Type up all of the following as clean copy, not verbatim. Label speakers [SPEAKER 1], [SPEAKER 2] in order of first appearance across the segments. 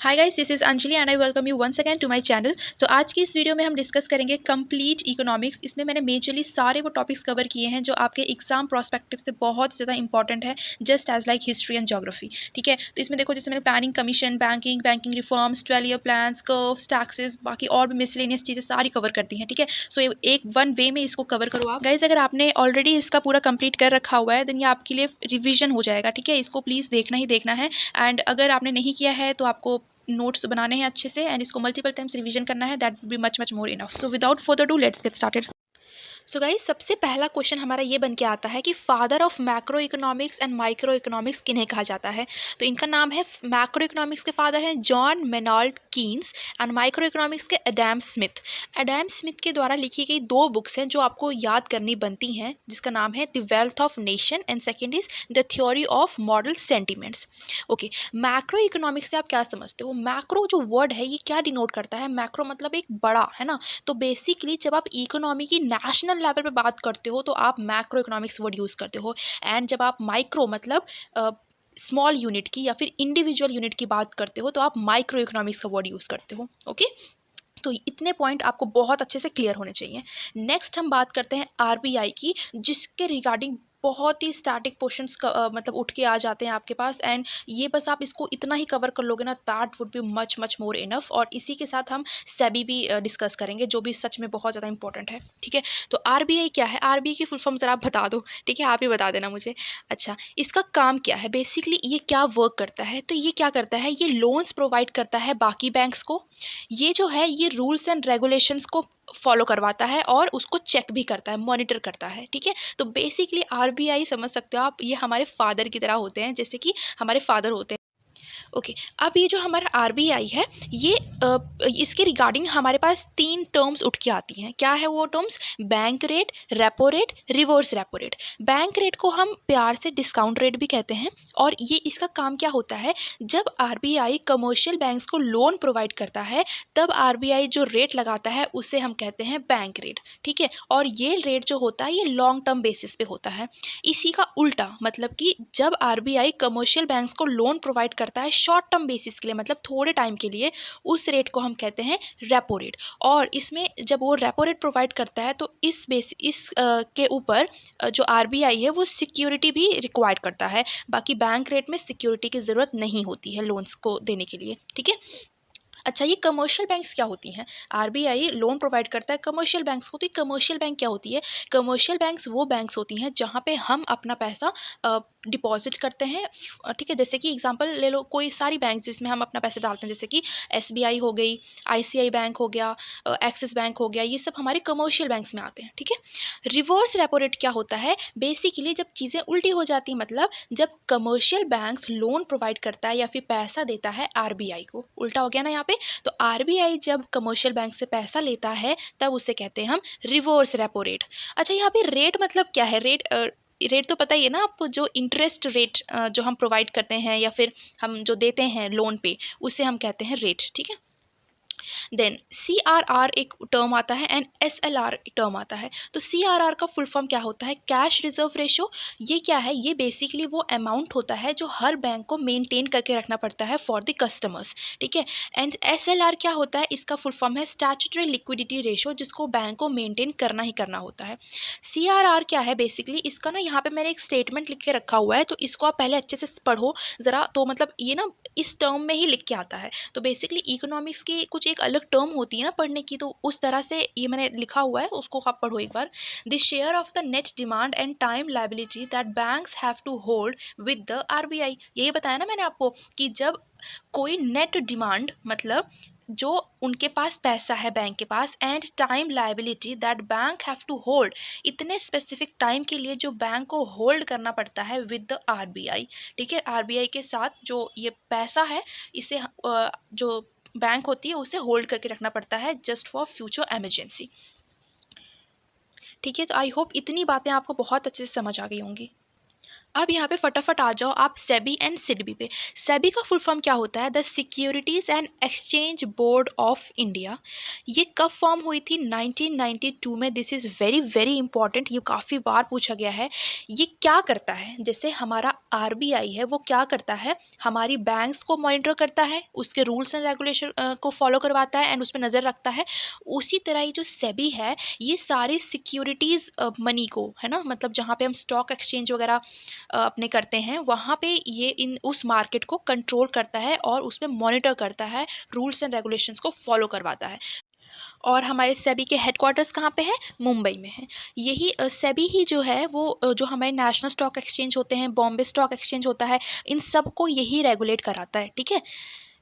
[SPEAKER 1] Hi guys, this is Anjali and I welcome you once again to my channel. So आज की इस video में हम डिस्कस करेंगे कंप्लीट इकोनॉमिक्स। इसमें मैंने मेजरली सारे वो टॉपिक्स कवर किए हैं जो आपके एग्जाम प्रोस्पेक्टिव से बहुत ज़्यादा इंपॉर्टेंट है, just as like history and geography. ठीक है, तो इसमें देखो जैसे मैंने planning commission, banking reforms, 12 year plans, curves, taxes, बाकी और भी मिसलेनियस चीज़ें सारी कवर कर दी हैं। ठीक है, सो ये एक वन वे में इसको कवर करो आप गाइज। अगर आपने ऑलरेडी इसका पूरा कंप्लीट कर रखा हुआ है देन ये आपके लिए रिविजन हो जाएगा। ठीक है, इसको प्लीज़ देखना ही देखना है। एंड अगर आपने नहीं किया है तो आपको नोट्स बनाने हैं अच्छे से एंड इसको मल्टीपल टाइम्स रिवीजन करना है। That will be much more enough. So without further do let's get started. So guys, सबसे पहला क्वेश्चन हमारा ये बन के आता है कि father of macro economics and micro economics किन्हें कहा जाता है। तो इनका नाम है, मैक्रो इकोनॉमिक्स के फादर हैं John Maynard Keynes and micro economics के एडम स्मिथ। एडम स्मिथ के द्वारा लिखी गई दो बुक्स हैं जो आपको याद करनी बनती हैं, जिसका नाम है the wealth of nation and second is the theory of model sentiments. Okay, macro economics से आप क्या समझते हो? मैक्रो जो वर्ड है ये क्या डिनोट करता है? मैक्रो मतलब एक बड़ा, है ना। तो बेसिकली जब आप इकोनॉमी की नेशनल लेवल पे बात करते हो तो आप मैक्रो इकोनॉमिक्स वर्ड यूज़ करते हो। एंड जब आप माइक्रो मतलब स्मॉल यूनिट की या फिर इंडिविजुअल यूनिट की बात करते हो तो आप माइक्रो इकोनॉमिक्स का वर्ड यूज़ करते हो। ओके, तो इतने पॉइंट आपको बहुत अच्छे से क्लियर होने चाहिए। नेक्स्ट हम बात करते हैं आरबीआई की, जिसके रिगार्डिंग बहुत ही स्टैटिक क्वेश्चंस मतलब उठ के आ जाते हैं आपके पास। एंड ये बस आप इसको इतना ही कवर कर लोगे ना, that would be much much more enough. और इसी के साथ हम सेबी भी डिस्कस करेंगे, जो भी सच में बहुत ज़्यादा इंपॉर्टेंट है। ठीक है, तो आरबीआई क्या है? आरबीआई की फुल फॉर्म ज़रा आप बता दो। ठीक है, आप ही बता देना मुझे। अच्छा, इसका काम क्या है? बेसिकली ये क्या वर्क करता है? तो ये क्या करता है, ये लोन्स प्रोवाइड करता है बाकी बैंक्स को। ये जो है ये रूल्स एंड रेगुलेशंस को फॉलो करवाता है और उसको चेक भी करता है, मॉनिटर करता है। ठीक है, तो बेसिकली आरबीआई समझ सकते हो आप, ये हमारे फादर की तरह होते हैं, जैसे कि हमारे फादर होते हैं। ओके, अब ये जो हमारा आरबीआई है ये इसके रिगार्डिंग हमारे पास तीन टर्म्स उठ के आती हैं। क्या है वो terms? Bank rate, repo rate, reverse repo rate. Bank rate को हम प्यार से डिस्काउंट रेट भी कहते हैं। और ये इसका काम क्या होता है, जब आरबीआई कमर्शियल बैंक्स को लोन प्रोवाइड करता है तब आरबीआई जो रेट लगाता है उसे हम कहते हैं बैंक रेट। ठीक है, और ये रेट जो होता है ये लॉन्ग टर्म बेसिस पे होता है। इसी का उल्टा मतलब कि जब आरबीआई कमर्शियल बैंक्स को लोन प्रोवाइड करता है शॉर्ट टर्म बेसिस के लिए, मतलब थोड़े टाइम के लिए, उस रेट को हम कहते हैं रेपो रेट। और इसमें जब वो रेपो रेट प्रोवाइड करता है तो के ऊपर जो आरबीआई है वो सिक्योरिटी भी रिक्वायर्ड करता है। बाकी बैंक रेट में सिक्योरिटी की ज़रूरत नहीं होती है लोन्स को देने के लिए। ठीक है, अच्छा, ये कमर्शियल बैंक्स क्या होती हैं? आरबीआई लोन प्रोवाइड करता है कमर्शियल बैंक्स को, तो ये कमर्शियल बैंक क्या होती है? कमर्शियल बैंक्स वो बैंक्स होती हैं जहाँ पे हम अपना पैसा डिपॉजिट करते हैं। ठीक है, जैसे कि एग्जांपल ले लो, कोई सारी बैंक जिसमें हम अपना पैसा डालते हैं, जैसे कि एसबीआई हो गई, आईसीआई बैंक हो गया, एक्सिस बैंक हो गया, ये सब हमारे कमर्शियल बैंक्स में आते हैं। ठीक है, रिवर्स रेपो रेट क्या होता है? बेसिकली जब चीज़ें उल्टी हो जाती हैं, मतलब जब कमर्शियल बैंक्स लोन प्रोवाइड करता है या फिर पैसा देता है आरबीआई को, उल्टा हो गया ना यहाँ पे। तो आरबीआई जब कमर्शियल बैंक से पैसा लेता है तब उसे कहते हैं हम रिवर्स रेपो रेट। अच्छा, यहाँ पे रेट मतलब क्या है? रेट तो पता ही है ना आपको, जो इंटरेस्ट रेट जो हम प्रोवाइड करते हैं या फिर हम जो देते हैं लोन पे, उसे हम कहते हैं रेट। ठीक है, देन CRR एक टर्म आता है एंड SLR एक टर्म आता है। तो CRR का फुल फॉर्म क्या होता है? Cash reserve ratio. ये क्या है? ये बेसिकली वो अमाउंट होता है जो हर बैंक को मेंटेन करके रखना पड़ता है फॉर द कस्टमर्स। ठीक है, एंड SLR क्या होता है? इसका फुल फॉर्म है स्टैट्यूटरी लिक्विडिटी रेशो, जिसको बैंक को मेंटेन करना ही करना होता है। CRR क्या है? बेसिकली इसका ना यहाँ पे मैंने एक स्टेटमेंट लिख के रखा हुआ है, तो इसको आप पहले अच्छे से पढ़ो ज़रा। तो मतलब ये ना इस टर्म में ही लिख के आता है। तो बेसिकली इकोनॉमिक्स की कुछ एक अलग टर्म होती है ना पढ़ने की, तो उस तरह से ये मैंने लिखा हुआ है, उसको आप पढ़ो एक बार। The share of the net demand and time liability that banks have to hold with the RBI. यही बताया ना मैंने आपको कि जब कोई नेट डिमांड मतलब जो उनके पास पैसा है बैंक के पास, and time liability that bank have to hold, इतने स्पेसिफिक टाइम के लिए जो बैंक को होल्ड करना पड़ता है विद द आरबीआई। ठीक है, आरबीआई के साथ जो ये पैसा है इसे जो बैंक होती है उसे होल्ड करके रखना पड़ता है जस्ट फॉर फ्यूचर इमरजेंसी। ठीक है, तो आई होप इतनी बातें आपको बहुत अच्छे से समझ आ गई होंगी। अब यहाँ पे फटाफट आ जाओ आप सेबी एंड सिडबी पे। सेबी का फुल फॉर्म क्या होता है? The securities and exchange board of India. ये कब फॉर्म हुई थी? 1992 में। This is very very important, ये काफ़ी बार पूछा गया है। ये क्या करता है? जैसे हमारा आरबीआई है, वो क्या करता है? हमारी बैंक्स को मॉनिटर करता है, उसके रूल्स एंड रेगुलेशन को फॉलो करवाता है एंड उस पर नज़र रखता है। उसी तरह ये जो सेबी है, ये सारी सिक्योरिटीज़ मनी को, है ना, मतलब जहाँ पे हम स्टॉक एक्सचेंज वगैरह अपने करते हैं, वहाँ पे ये इन उस मार्केट को कंट्रोल करता है और उसमें मॉनिटर करता है, रूल्स एंड रेगुलेशंस को फॉलो करवाता है। और हमारे सेबी के हेडक्वार्टर्स कहाँ पे है? मुंबई में है। यही सेबी ही जो है वो जो हमारे नेशनल स्टॉक एक्सचेंज होते हैं, बॉम्बे स्टॉक एक्सचेंज होता है, इन सब को यही रेगुलेट कराता है। ठीक है,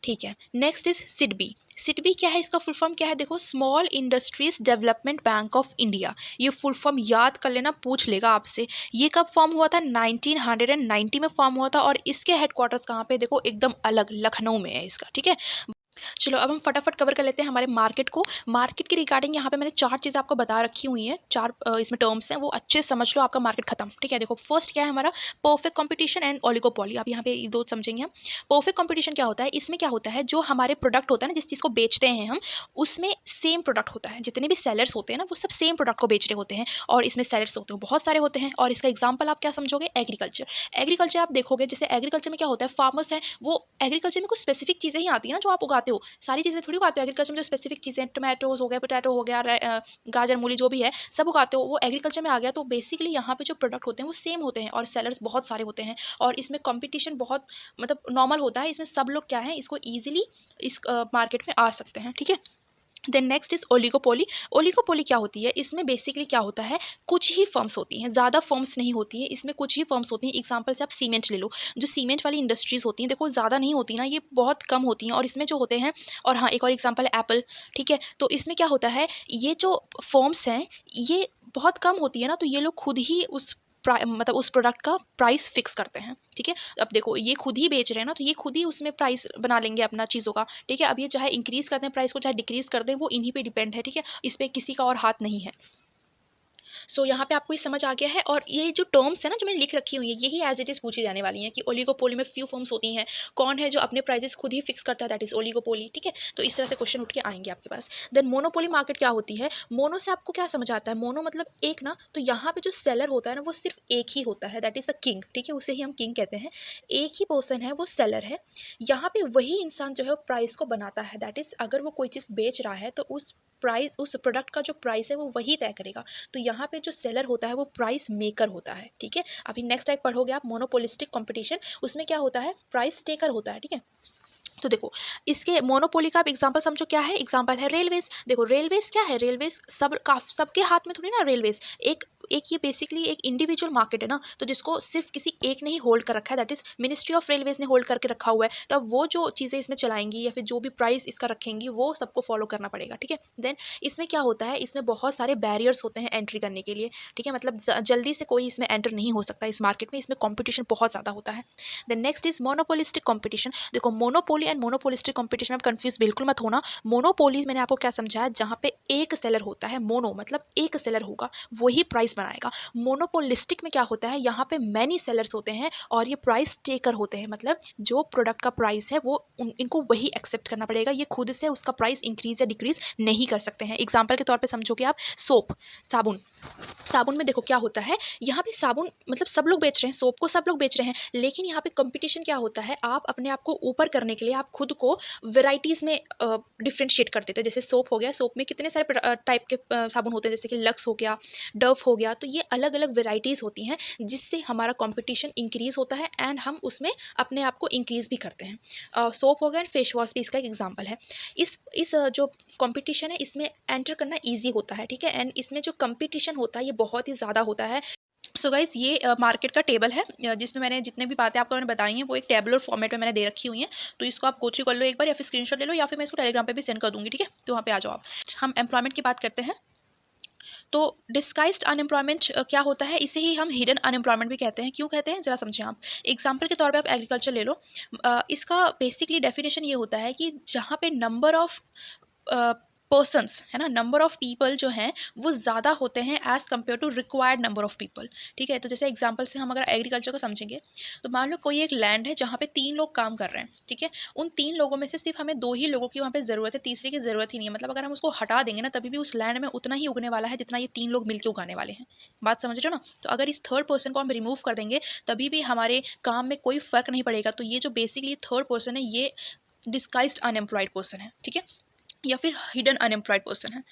[SPEAKER 1] ठीक है। Next is SIDBI. सिडबी क्या है? इसका फुल फॉर्म क्या है? देखो, small industries development bank of India. ये फुल फॉर्म याद कर लेना, पूछ लेगा आपसे। ये कब फॉर्म हुआ था? 1990 में फॉर्म हुआ था और इसके हेडक्वार्टर्स कहाँ पे? देखो एकदम अलग लखनऊ में है इसका। ठीक है, चलो अब हम फटाफट कवर कर लेते हैं हमारे मार्केट को। मार्केट के रिगार्डिंग यहाँ पे मैंने 4 चीज़ें आपको बता रखी हुई हैं, 4 इसमें टर्म्स हैं, वो अच्छे से समझ लो, आपका मार्केट खत्म। ठीक है, देखो फर्स्ट क्या है हमारा? Perfect competition and oligopoly. आप यहाँ पे ये 2 समझेंगे हम। परफेक्ट कंपटीशन क्या होता है? इसमें क्या होता है, जो हमारे प्रोडक्ट होता है ना, जिस चीज़ को बेचते हैं हम, उसमें सेम प्रोडक्ट होता है। जितने भी सेलर्स होते हैं ना, वो सब सेम प्रोडक्ट को बेच रहे होते हैं और इसमें सेलर्स होते हैं बहुत सारे होते हैं। और इसका एग्जाम्पल आप क्या समझोगे? एग्रीकल्चर। एग्रीकल्चर आप देखोगे, जैसे एग्रीकल्चर में क्या होता है, फार्मर्स हैं, वो एग्रीकल्चर में कुछ स्पेसिफिक चीज़ें ही आती हैं ना जो आप उगाते हो, सारी चीज़ें थोड़ी उगाते हो एग्रीकल्चर में। जो स्पेसिफिक चीज़ें, टोमेटोज हो गए, पोटैटो हो गया, गाजर मूली जो भी है सब उगाते हो, वो एग्रीकल्चर में आ गया। तो बेसिकली यहाँ पे जो प्रोडक्ट होते हैं वो सेम होते हैं और सेलर्स बहुत सारे होते हैं और इसमें कंपटीशन बहुत मतलब नॉर्मल होता है। इसमें सब लोग क्या है, इसको ईजिली इस मार्केट में आ सकते हैं। ठीक है, then next is oligopoly. Oligopoly क्या होती है? इसमें बेसिकली क्या होता है, कुछ ही फर्म्स होती हैं, ज़्यादा फर्म्स नहीं होती हैं, इसमें कुछ ही फर्म्स होती हैं। एग्जांपल से आप सीमेंट ले लो, जो सीमेंट वाली इंडस्ट्रीज़ होती हैं, देखो ज़्यादा नहीं होती ना, ये बहुत कम होती हैं और इसमें जो होते हैं। और हाँ, एक और एग्जांपल है एप्पल। ठीक है, तो इसमें क्या होता है, ये जो फर्म्स हैं ये बहुत कम होती है ना, तो ये लोग खुद ही उस मतलब उस प्रोडक्ट का प्राइस फिक्स करते हैं। ठीक है, अब देखो ये खुद ही बेच रहे हैं ना, तो ये खुद ही उसमें प्राइस बना लेंगे अपना चीज़ों का। ठीक है, अब ये चाहे इंक्रीज़ कर दें प्राइस को, चाहे डिक्रीज़ कर दें, वो इन्हीं पे डिपेंड है। ठीक है, इस पे किसी का और हाथ नहीं है। सो यहाँ पे आपको ये समझ आ गया है। और ये जो टर्म्स है ना जो मैंने लिख रखी हुई है, यही एज इट इज़ पूछी जाने वाली हैं कि ओलिगोपोली में फ्यू फर्म्स होती हैं, कौन है जो अपने प्राइजेस खुद ही फिक्स करता है, दैट इज़ ओलिगोपोली। ठीक है, तो इस तरह से क्वेश्चन उठ के आएंगे आपके पास। देन मोनोपोली मार्केट क्या होती है? मोनो से आपको क्या समझ आता है? मोनो मतलब एक ना, तो यहाँ पे जो सेलर होता है ना वो सिर्फ एक ही होता है, दैट इज़ द किंग। ठीक है, उसे ही हम किंग कहते हैं। एक ही पर्सन है, वो सेलर है। यहाँ पे वही इंसान जो है वो प्राइस को बनाता है, दैट इज़ अगर वो कोई चीज़ बेच रहा है तो उस प्राइस, उस प्रोडक्ट का जो प्राइस है वो वही तय करेगा। तो यहाँ पे जो सेलर होता है वो प्राइस मेकर होता है। ठीक है, अभी नेक्स्ट टाइप पढ़ोगे आप मोनोपोलिस्टिक कंपटीशन, उसमें क्या होता है, प्राइस टेकर होता है। ठीक है, तो देखो इसके मोनोपोली का आप एग्जांपल समझो क्या है? एग्जांपल है रेलवेज। देखो रेलवेज क्या है, रेलवेज सबके हाथ में थोड़ी ना रेलवेज, एक एक ये बेसिकली एक इंडिविजुअल मार्केट है ना, तो जिसको सिर्फ किसी एक ने ही होल्ड कर रखा है, that is ministry of railways ने होल्ड करके रखा हुआ है। तो अब वो जो चीज़ें इसमें चलाएंगी या फिर जो भी प्राइस इसका रखेंगी वो सबको फॉलो करना पड़ेगा। ठीक है, देन इसमें क्या होता है, इसमें बहुत सारे बैरियर्स होते हैं एंट्री करने के लिए। ठीक है, मतलब जल्दी से कोई इसमें एंटर नहीं हो सकता इस मार्केट में, इसमें कॉम्पिटिशन बहुत ज़्यादा होता है। Then next is monopolistic competition. देखो मोनोपोली एंड मोनोपोलिस्टिक कॉम्पिटिशन में कंफ्यूज बिल्कुल मत होना। मोनोपोली मैंने आपको क्या समझाया, जहाँ पे एक सेलर होता है, मोनो मतलब एक सेलर होगा, वही प्राइस बनाएगा। मोनोपोलिस्टिक में क्या होता है, यहाँ पे मैनी सेलर्स होते हैं और ये प्राइस टेकर होते हैं, मतलब जो प्रोडक्ट का प्राइस है वो इनको वही एक्सेप्ट करना पड़ेगा, ये खुद से उसका प्राइस इंक्रीज या डिक्रीज नहीं कर सकते हैं। एग्जाम्पल के तौर पे समझोगे आप सोप, साबुन। साबुन में देखो क्या होता है, यहाँ पे साबुन मतलब सब लोग बेच रहे हैं, सोप को सब लोग बेच रहे हैं, लेकिन यहाँ पे कंपटीशन क्या होता है, आप अपने आप को ऊपर करने के लिए आप खुद को वेराइटीज़ में डिफ्रेंशिएट कर देते हैं। जैसे सोप हो गया, सोप में कितने सारे टाइप के साबुन होते हैं, जैसे कि लक्स हो गया, डव हो गया, तो ये अलग अलग वेराइटीज़ होती हैं जिससे हमारा कंपटीशन इंक्रीज़ होता है एंड हम उसमें अपने आप को इंक्रीज़ भी करते हैं। सोप हो गया एंड फेस वॉश भी इसका एक एग्जाम्पल है। इस जो कंपटीशन है इसमें एंटर करना ईजी होता है। ठीक है, एंड इसमें जो कंपटीशन होता है ये बहुत ही ज़्यादा होता है। सो गाइज ये मार्केट का टेबल है, जिसमें मैंने जितने भी बातें आपको मैंने बताई हैं वो एक टेबलर फॉर्मेट में मैंने दे रखी हुई हैं। तो इसको आप गो थ्रू कर लो एक बार, या फिर स्क्रीनशॉट ले लो, या फिर मैं इसको टेलीग्राम पे भी सेंड कर दूंगी। ठीक है, तो वहाँ पे आ जाओ आप। हम एम्प्लॉयमेंट की बात करते हैं। तो डिस्गाइज्ड अनएम्प्लॉयमेंट क्या होता है, इसे ही हम हिडन अनएम्प्लॉयमेंट भी कहते हैं। क्यों कहते हैं ज़रा समझें आप। एग्जाम्पल के तौर पे आप एग्रीकल्चर ले लो। इसका बेसिकली डेफिनेशन ये होता है कि जहाँ पे नंबर ऑफ पर्सन्स है ना, नंबर ऑफ पीपल जो हैं वो ज़्यादा होते हैं as compare to required number of people. ठीक है, तो जैसे एग्जांपल से हम अगर एग्रीकल्चर को समझेंगे तो मान लो कोई एक लैंड है जहाँ पे 3 लोग काम कर रहे हैं। ठीक है, उन 3 लोगों में से सिर्फ हमें 2 ही लोगों की वहाँ पे ज़रूरत है, तीसरे की ज़रूरत ही नहीं है। मतलब अगर हम उसको हटा देंगे ना तभी भी उस लैंड में उतना ही उगने वाला है जितना ये 3 लोग मिलके उगाने वाले हैं। बात समझ रहे हो ना? तो अगर इस थर्ड पर्सन को हम रिमूव कर देंगे तभी भी हमारे काम में कोई फ़र्क नहीं पड़ेगा। तो ये जो बेसिकली थर्ड पर्सन है ये डिस्गाइज्ड अनएम्प्लॉयड पर्सन है। ठीक है, या फिर हिडन अनएम्प्लॉयड पर्सन है।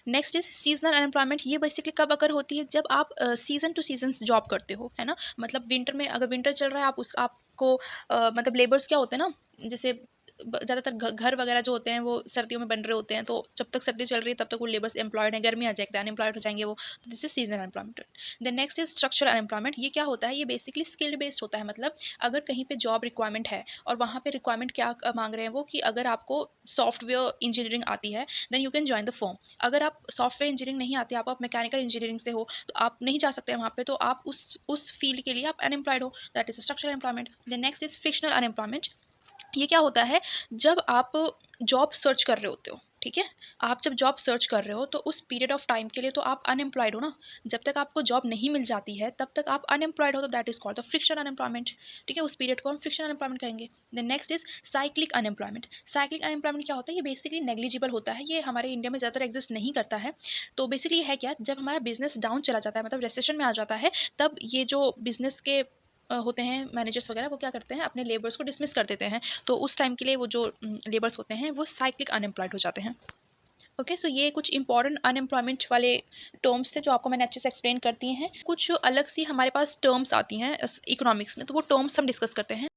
[SPEAKER 1] Next is seasonal unemployment. ये बेसिकली कब अगर होती है, जब आप सीजन टू सीजन जॉब करते हो, है ना। मतलब विंटर में अगर विंटर चल रहा है, आप उस आपको मतलब लेबर्स क्या होते हैं ना, जैसे ज़्यादातर घर वगैरह जो होते हैं वो सर्दियों में बन रहे होते हैं, तो जब तक सर्दी चल रही है तब तक वो लेबर्स एम्प्लॉयड हैं, गर्मी आ जाएगी अनएम्प्लॉयड हो जाएंगे वो। तो this is seasonal unemployment. Then next is structural unemployment. ये क्या होता है, ये बेसिकली स्किल्ड बेस्ड होता है। मतलब अगर कहीं पे जॉब रिक्वायरमेंट है और वहाँ पे रिक्वायरमेंट क्या मांग रहे हैं वो, कि अगर आपको सॉफ्टवेयर इंजीनियरिंग आती है then you can join the firm. अगर आप सॉफ्टवेयर इंजीनियरिंग नहीं आती, आप मैकेनिकल इंजीनियरिंग से हो तो आप नहीं जा सकते वहाँ पे, तो आप उस फील्ड के लिए आप अनएम्प्लॉयड हो, that is structural employment. Then next is frictional unemployment. ये क्या होता है, जब आप जॉब सर्च कर रहे होते हो, ठीक है, आप जब जॉब सर्च कर रहे हो तो उस पीरियड ऑफ टाइम के लिए तो आप अनएम्प्लॉयड हो ना। जब तक आपको जॉब नहीं मिल जाती है तब तक आप अनएम्प्लॉयड हो, तो that is called the frictional unemployment. ठीक है, उस पीरियड को हम फ्रिक्शनल अनएम्प्लॉयमेंट कहेंगे। Then next is cyclic unemployment. Cyclic unemployment क्या होता है, ये बेसिकली नेग्लिजिबल होता है, ये हमारे इंडिया में ज़्यादातर एग्जिस्ट नहीं करता है। तो बेसिकली है क्या, जब हमारा बिजनेस डाउन चला जाता है, मतलब रिसेशन में आ जाता है, तब ये जो बिजनेस के होते हैं मैनेजर्स वगैरह, वो क्या करते हैं, अपने लेबर्स को डिसमिस कर देते हैं। तो उस टाइम के लिए वो जो लेबर्स होते हैं वो साइक्लिक अनएम्प्लॉयड हो जाते हैं। ओके, सो ये कुछ इंपॉर्टेंट अनएम्प्लॉयमेंट वाले टर्म्स थे जो आपको मैंने अच्छे से एक्सप्लेन कर दिए हैं। कुछ जो अलग सी हमारे पास टर्म्स आती हैं इकोनॉमिक्स में, तो वो टर्म्स हम डिस्कस करते हैं।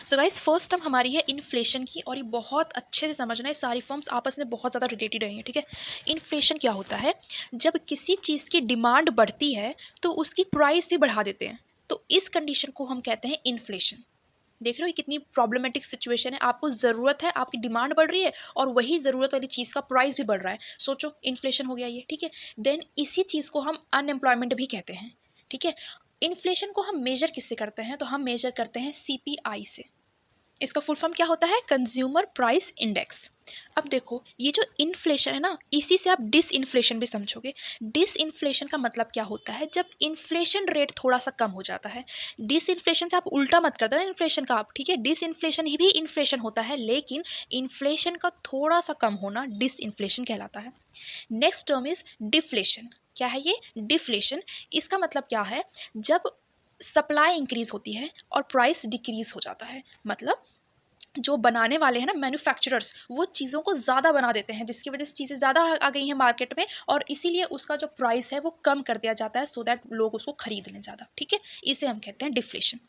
[SPEAKER 1] सो गाइस, फर्स्ट टर्म हमारी है इन्फ्लेशन की, और ये बहुत अच्छे से समझना है, सारी फॉर्म्स आपस में बहुत ज़्यादा रिलेटेड रही हैं। ठीक है, इन्फ्लेशन क्या होता है, जब किसी चीज़ की डिमांड बढ़ती है तो उसकी प्राइस भी बढ़ा देते हैं, तो इस कंडीशन को हम कहते हैं इन्फ्लेशन। देख रहे हो ये कितनी प्रॉब्लमेटिक सिचुएशन है, आपको ज़रूरत है, आपकी डिमांड बढ़ रही है और वही ज़रूरत वाली चीज़ का प्राइस भी बढ़ रहा है। सोचो, इन्फ्लेशन हो गया ये। ठीक है, देन इसी चीज़ को हम अनएम्प्लॉयमेंट भी कहते हैं। ठीक है, इन्फ्लेशन को हम मेजर किससे करते हैं, तो हम मेजर करते हैं सीपीआई से। इसका फुल फॉर्म क्या होता है, कंज्यूमर प्राइस इंडेक्स। अब देखो, ये जो इन्फ्लेशन है ना, इसी से आप डिसइन्फ्लेशन भी समझोगे। डिसइन्फ्लेशन का मतलब क्या होता है, जब इन्फ्लेशन रेट थोड़ा सा कम हो जाता है। डिसइन्फ्लेशन से आप उल्टा मत कर देना इन्फ्लेशन का आप, ठीक है, डिसइन्फ्लेशन ही भी इन्फ्लेशन होता है, लेकिन इन्फ्लेशन का थोड़ा सा कम होना डिसइन्फ्लेशन कहलाता है। Next term is deflation. क्या है ये, डिफ्लेशन। इसका मतलब क्या है, जब सप्लाई इंक्रीज होती है और प्राइस डिक्रीज हो जाता है। मतलब जो बनाने वाले हैं ना, मैन्युफैक्चरर्स, वो चीज़ों को ज़्यादा बना देते हैं, जिसकी वजह से चीज़ें ज़्यादा आ गई हैं मार्केट में, और इसीलिए उसका जो प्राइस है वो कम कर दिया जाता है, सो दैट लोग उसको खरीद लें ज़्यादा। ठीक है, इसे हम कहते हैं डिफ्लेशन।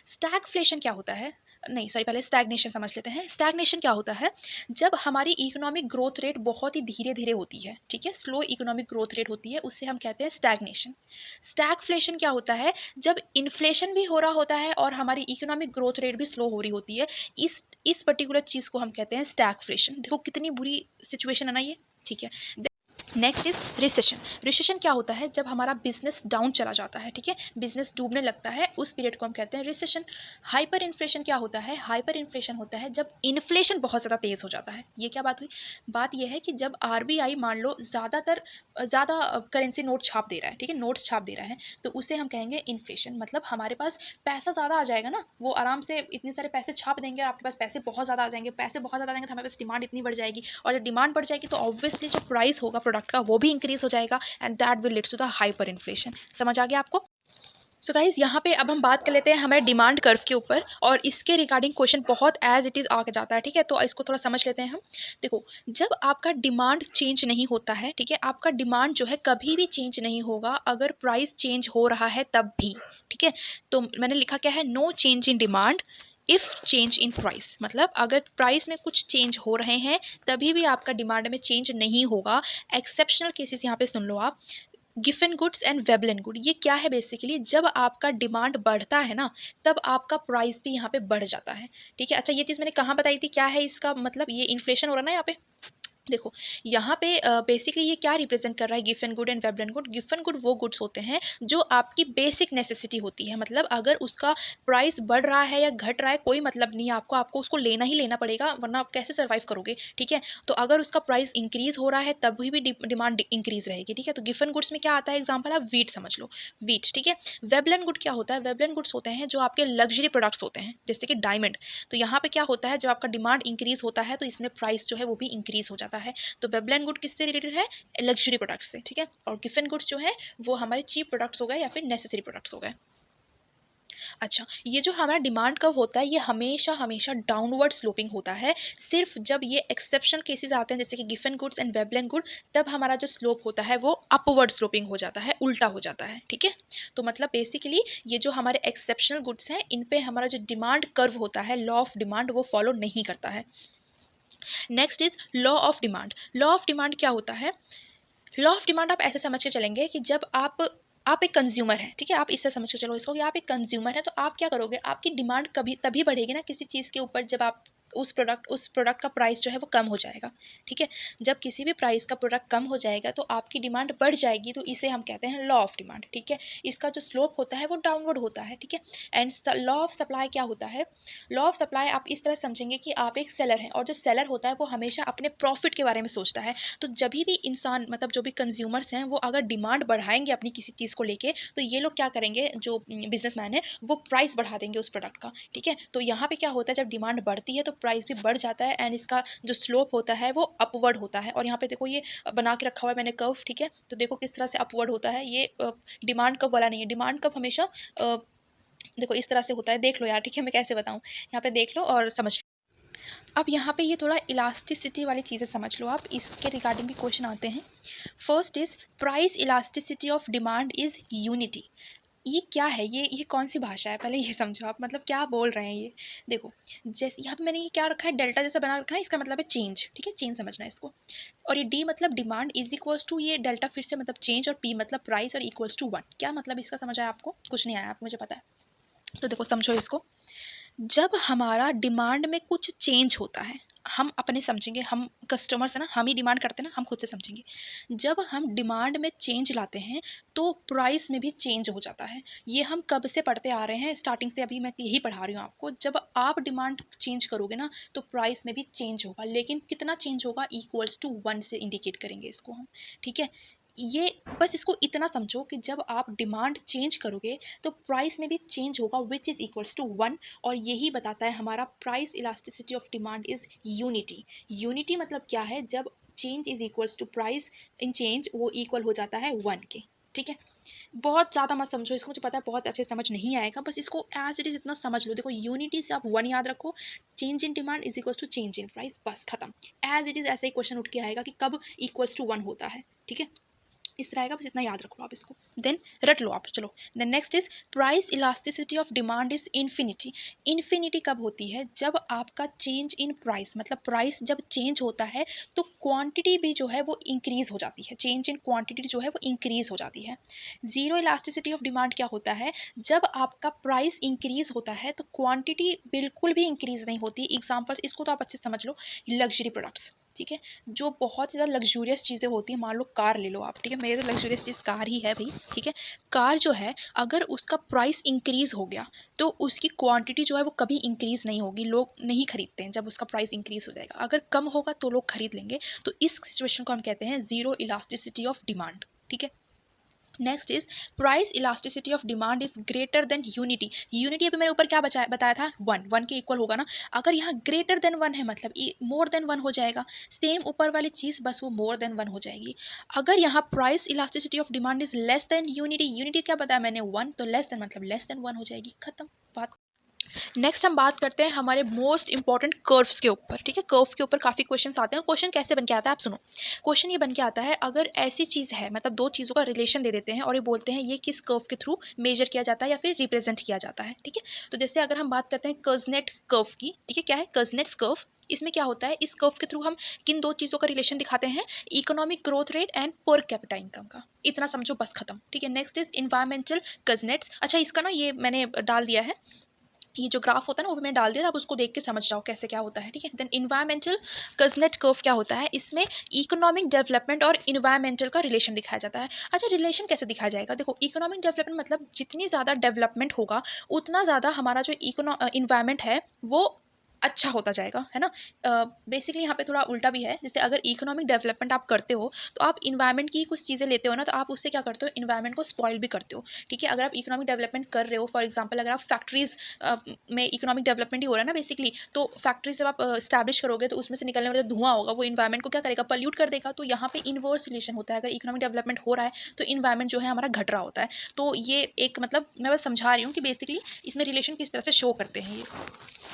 [SPEAKER 1] स्टैगफ्लेशन क्या होता है, नहीं सॉरी, पहले स्टैग्नेशन समझ लेते हैं। स्टैग्नेशन क्या होता है, जब हमारी इकोनॉमिक ग्रोथ रेट बहुत ही धीरे धीरे होती है, ठीक है, स्लो इकोनॉमिक ग्रोथ रेट होती है, उससे हम कहते हैं स्टैग्नेशन। स्टैगफ्लेशन क्या होता है, जब इन्फ्लेशन भी हो रहा होता है और हमारी इकोनॉमिक ग्रोथ रेट भी स्लो हो रही होती है, इस पर्टिकुलर चीज़ को हम कहते हैं स्टैगफ्लेशन। देखो कितनी बुरी सिचुएशन है ना ये। ठीक है, नेक्स्ट इज रिसेशन। रिसेशन क्या होता है, जब हमारा बिजनेस डाउन चला जाता है, ठीक है, बिजनेस डूबने लगता है, उस पीरियड को हम कहते हैं रिसेशन। हाइपर इन्फ्लेशन क्या होता है, हाइपर इन्फ्लेशन होता है जब इन्फ्लेशन बहुत ज़्यादा तेज़ हो जाता है। ये क्या बात हुई, बात यह है कि जब आरबीआई मान लो ज़्यादा करेंसी नोट छाप दे रहा है, ठीक है, नोट्स छाप दे रहा है, तो उसे हम कहेंगे इन्फ्लेशन। मतलब हमारे पास पैसा ज़्यादा आ जाएगा ना, वो आराम से इतने सारे पैसे छाप देंगे और आपके पास पैसे बहुत ज़्यादा आ जाएंगे, पैसे बहुत ज़्यादा आएंगे तो हमारे पास डिमांड इतनी बढ़ जाएगी, और जब डिमांड बढ़ जाएगी तो ऑब्वियसली जो प्राइस होगा प्रोडक्ट का वो भी इंक्रीज हो जाएगा, and that will leads to the hyper inflation. समझ आ गया आपको। सो गाइज, यहाँ पे अब हम बात कर लेते हैं हमारे डिमांड कर्व के ऊपर, और इसके रिगार्डिंग क्वेश्चन बहुत एज इट इज़ आके जाता है। ठीक है, तो इसको थोड़ा समझ लेते हैं हम। देखो, जब आपका डिमांड चेंज नहीं होता है, ठीक है, आपका डिमांड जो है कभी भी चेंज नहीं होगा अगर प्राइस चेंज हो रहा है तब भी। ठीक है, तो मैंने लिखा क्या है, no change in demand if change in price. मतलब अगर प्राइस में कुछ चेंज हो रहे हैं तभी भी आपका डिमांड में चेंज नहीं होगा। एक्सेप्शनल केसेस यहाँ पे सुन लो आप, Giffen goods and Veblen good. ये क्या है, बेसिकली जब आपका डिमांड बढ़ता है ना तब आपका प्राइस भी यहाँ पे बढ़ जाता है। ठीक है, अच्छा ये चीज़ मैंने कहाँ बताई थी, क्या है इसका मतलब, ये इन्फ्लेशन हो रहा है ना यहाँ पे, देखो यहाँ पे बेसिकली ये क्या रिप्रेजेंट कर रहा है, given good and Veblen good. Given good वो गुड्स होते हैं जो आपकी बेसिक नेसेसिटी होती है, मतलब अगर उसका प्राइस बढ़ रहा है या घट रहा है कोई मतलब नहीं है आपको, आपको उसको लेना ही लेना पड़ेगा, वरना आप कैसे सर्वाइव करोगे, ठीक है। तो अगर उसका प्राइस इंक्रीज हो रहा है तभी भी डिमांड इंक्रीज रहेगी, ठीक है। तो गिवन गुड्स में क्या आता है, एग्जाम्पल आप वीट समझ लो, वीट, ठीक है। वेबलन गुड क्या होता है, वेबलन गुड्स होते हैं जो आपके लग्जरी प्रोडक्ट्स होते हैं, जैसे कि डायमंड। तो यहाँ पे क्या होता है, जब आपका डिमांड इंक्रीज होता है तो इसमें प्राइस जो है वो भी इंक्रीज हो जाता है। तो वेबलन गुड किससे रिलेटेड है, लग्जरी प्रोडक्ट्स से, ठीक है। और गिवन गुड्स जो है वो हमारे चीप प्रोडक्ट्स हो गए या फिर नेसेसरी प्रोडक्ट्स हो गए। अच्छा, ये जो हमारा डिमांड कर्व होता है ये हमेशा हमेशा डाउनवर्ड स्लोपिंग होता है। सिर्फ जब ये एक्सेप्शनल केसेस आते हैं जैसे कि given goods and Veblen good, तब हमारा जो स्लोप होता है वो अपवर्ड स्लोपिंग हो जाता है, उल्टा हो जाता है, ठीक है। तो मतलब बेसिकली ये जो हमारे एक्सेप्शनल गुड्स हैं इन पे हमारा जो डिमांड कर्व होता है, लॉ ऑफ डिमांड, वो फॉलो नहीं करता है। Next is law of demand. Law of demand क्या होता है, लॉ ऑफ डिमांड आप ऐसे समझ के चलेंगे कि जब आप एक कंज्यूमर हैं, ठीक है, आप इससे समझ के चलो इसको कि आप एक कंज्यूमर हैं, तो आप क्या करोगे, आपकी डिमांड कभी तभी बढ़ेगी ना किसी चीज़ के ऊपर जब आप उस प्रोडक्ट का प्राइस जो है वो कम हो जाएगा, ठीक है। जब किसी भी प्राइस का प्रोडक्ट कम हो जाएगा तो आपकी डिमांड बढ़ जाएगी, तो इसे हम कहते हैं लॉ ऑफ डिमांड, ठीक है। इसका जो स्लोप होता है वो डाउनवर्ड होता है, ठीक है। एंड लॉ ऑफ सप्लाई क्या होता है, लॉ ऑफ सप्लाई आप इस तरह समझेंगे कि आप एक सेलर हैं और जो सेलर होता है वो हमेशा अपने प्रॉफिट के बारे में सोचता है। तो जब भी इंसान, मतलब जो भी कंज्यूमर्स हैं, वो अगर डिमांड बढ़ाएंगे अपनी किसी चीज़ को लेके, तो ये लोग क्या करेंगे, जो बिजनेसमैन है वो प्राइस बढ़ा देंगे उस प्रोडक्ट का, ठीक है। तो यहाँ पे क्या होता है, जब डिमांड बढ़ती है तो प्राइस भी बढ़ जाता है एंड इसका जो स्लोप होता है वो अपवर्ड होता है। और यहाँ पे देखो ये बना के रखा हुआ है मैंने कर्व, ठीक है। तो देखो किस तरह से अपवर्ड होता है, ये डिमांड कर्व वाला नहीं है, डिमांड कर्व हमेशा देखो इस तरह से होता है, देख लो यार, ठीक है, मैं कैसे बताऊँ, यहाँ पे देख लो और समझ लो। अब यहाँ पे ये थोड़ा इलास्टिसिटी वाली चीज़ें समझ लो आप, इसके रिगार्डिंग भी क्वेश्चन आते हैं। First is price elasticity of demand is unity. ये क्या है, ये कौन सी भाषा है, पहले ये समझो आप, मतलब क्या बोल रहे हैं ये। देखो जैसे यहाँ पे मैंने ये क्या रखा है, डेल्टा जैसा बना रखा है, इसका मतलब है चेंज, ठीक है, चेंज समझना है इसको। और ये डी मतलब डिमांड इज इक्वल्स टू, ये डेल्टा फिर से मतलब चेंज, और पी मतलब प्राइस, और इक्वल्स टू 1। क्या मतलब इसका समझ आया आपको, कुछ नहीं आया आपको, मुझे पता है। तो देखो समझो इसको, जब हमारा डिमांड में कुछ चेंज होता है, हम अपने समझेंगे, हम कस्टमर्स है ना, हम ही डिमांड करते हैं ना, हम खुद से समझेंगे। जब हम डिमांड में चेंज लाते हैं तो प्राइस में भी चेंज हो जाता है। ये हम कब से पढ़ते आ रहे हैं, स्टार्टिंग से, अभी मैं यही पढ़ा रही हूँ आपको। जब आप डिमांड चेंज करोगे ना तो प्राइस में भी चेंज होगा, लेकिन कितना चेंज होगा, इक्वल्स टू 1 से इंडिकेट करेंगे इसको हम, ठीक है। ये बस इसको इतना समझो कि जब आप डिमांड चेंज करोगे तो प्राइस में भी चेंज होगा, विच इज़ इक्वल्स टू 1। और यही बताता है हमारा price elasticity of demand is unity. Unity मतलब क्या है, जब change is equals to price in change, वो इक्वल हो जाता है 1 के, ठीक है। बहुत ज़्यादा मत समझो इसको, मुझे पता है बहुत अच्छे समझ नहीं आएगा, बस इसको एज इट इज़ इतना समझ लो। देखो यूनिटी से आप 1 याद रखो, change in demand is equals to change in price, बस खत्म। एज इट इज़ ऐसे ही क्वेश्चन उठ के आएगा कि कब इक्वल्स टू 1 होता है, ठीक है। इस तरह आएगा, बस इतना याद रख लो आप इसको, देन रट लो आप। चलो then next is price elasticity of demand is infinity. Infinity कब होती है, जब आपका चेंज इन प्राइस, मतलब प्राइस जब चेंज होता है तो क्वांटिटी भी जो है वो इंक्रीज हो जाती है, चेंज इन क्वांटिटी जो है वो इंक्रीज हो जाती है। जीरो इलास्टिसिटी ऑफ डिमांड क्या होता है, जब आपका प्राइस इंक्रीज होता है तो क्वांटिटी बिल्कुल भी इंक्रीज नहीं होती। एग्जाम्पल्स इसको तो आप अच्छे समझ लो, लग्जरी प्रोडक्ट्स, ठीक है, जो बहुत ज़्यादा लग्जूरियस चीज़ें होती हैं, मान लो कार ले लो आप, ठीक है, मेरे तो लग्जूरियस चीज़ कार ही है भाई, ठीक है। कार जो है अगर उसका प्राइस इंक्रीज़ हो गया तो उसकी क्वांटिटी जो है वो कभी इंक्रीज़ नहीं होगी, लोग नहीं खरीदते हैं जब उसका प्राइस इंक्रीज़ हो जाएगा। अगर कम होगा तो लोग खरीद लेंगे, तो इस सिचुएशन को हम कहते हैं ज़ीरो इलास्टिसिटी ऑफ डिमांड, ठीक है। Next is price elasticity of demand is greater than unity. Unity अभी मैंने ऊपर क्या बताया था, 1 के इक्वल होगा ना। अगर यहाँ ग्रेटर देन 1 है मतलब मोर देन 1 हो जाएगा, सेम ऊपर वाली चीज़ बस वो मोर देन 1 हो जाएगी। अगर यहाँ price elasticity of demand is less than unity, unity क्या बताया मैंने 1, तो लेस देन मतलब लेस देन 1 हो जाएगी, खत्म बात। नेक्स्ट हम बात करते हैं हमारे मोस्ट इंपॉर्टेंट कर्व्स के ऊपर, ठीक है। कर्व के ऊपर काफ़ी क्वेश्चंस आते हैं। क्वेश्चन कैसे बन के आता है आप सुनो, क्वेश्चन ये बन के आता है, अगर ऐसी चीज़ है, मतलब दो चीज़ों का रिलेशन दे देते हैं और ये बोलते हैं ये किस कर्व के थ्रू मेजर किया जाता है या फिर रिप्रेजेंट किया जाता है, ठीक है। तो जैसे अगर हम बात करते हैं कर्जनेट कर्व की, ठीक है, क्या है कर्जनेट्स कर्व, इसमें क्या होता है, इस कर्व के थ्रू हम किन दो चीज़ों का रिलेशन दिखाते हैं, economic growth rate and per capita income का, इतना समझो बस खत्म, ठीक है। Next is environmental Kuznets. अच्छा इसका ना ये मैंने डाल दिया है ये जो ग्राफ होता है ना वो भी मैंने डाल दिया था, आप उसको देख के समझ जाओ कैसे क्या होता है, ठीक है। देन इन्वायरमेंटल कजनेट कर्व क्या होता है, इसमें इकोनॉमिक डेवलपमेंट और इन्वायरमेंटल का रिलेशन दिखाया जाता है। अच्छा, रिलेशन कैसे दिखाया जाएगा, देखो इकोनॉमिक डेवलपमेंट मतलब जितनी ज़्यादा डेवलपमेंट होगा उतना ज़्यादा हमारा जो इन्वायरमेंट है वो अच्छा होता जाएगा, है ना। बेसिकली यहाँ पे थोड़ा उल्टा भी है, जैसे अगर इकोनॉमिक डेवलपमेंट आप करते हो तो आप इन्वायरमेंट की कुछ चीज़ें लेते हो ना, तो आप उससे क्या करते हो, इन्वायरमेंट को स्पॉइल भी करते हो, ठीक है। अगर आप इकोनॉमिक डेवलपमेंट कर रहे हो, फॉर एग्जांपल अगर आप फैक्ट्रीज में इकोनॉमिक डेवलपमेंट ही हो रहा है ना बेसिकली, तो फैक्ट्री जब आप स्टैब्लिश करोगे तो उसमें से निकलने वाला धुआं होगा वो इन्वायरमेंट को क्या करेगा, पल्यूट कर देगा। तो यहाँ पे इनवर्स रिलेशन होता है, अगर इकोनॉमिक डेवलपमेंट हो रहा है तो इन्वायरमेंट जो है हमारा घट रहा होता है। तो ये एक मतलब मैं बस समझा रही हूँ कि बेसिकली इसमें रिलेशन किस तरह से शो करते हैं ये,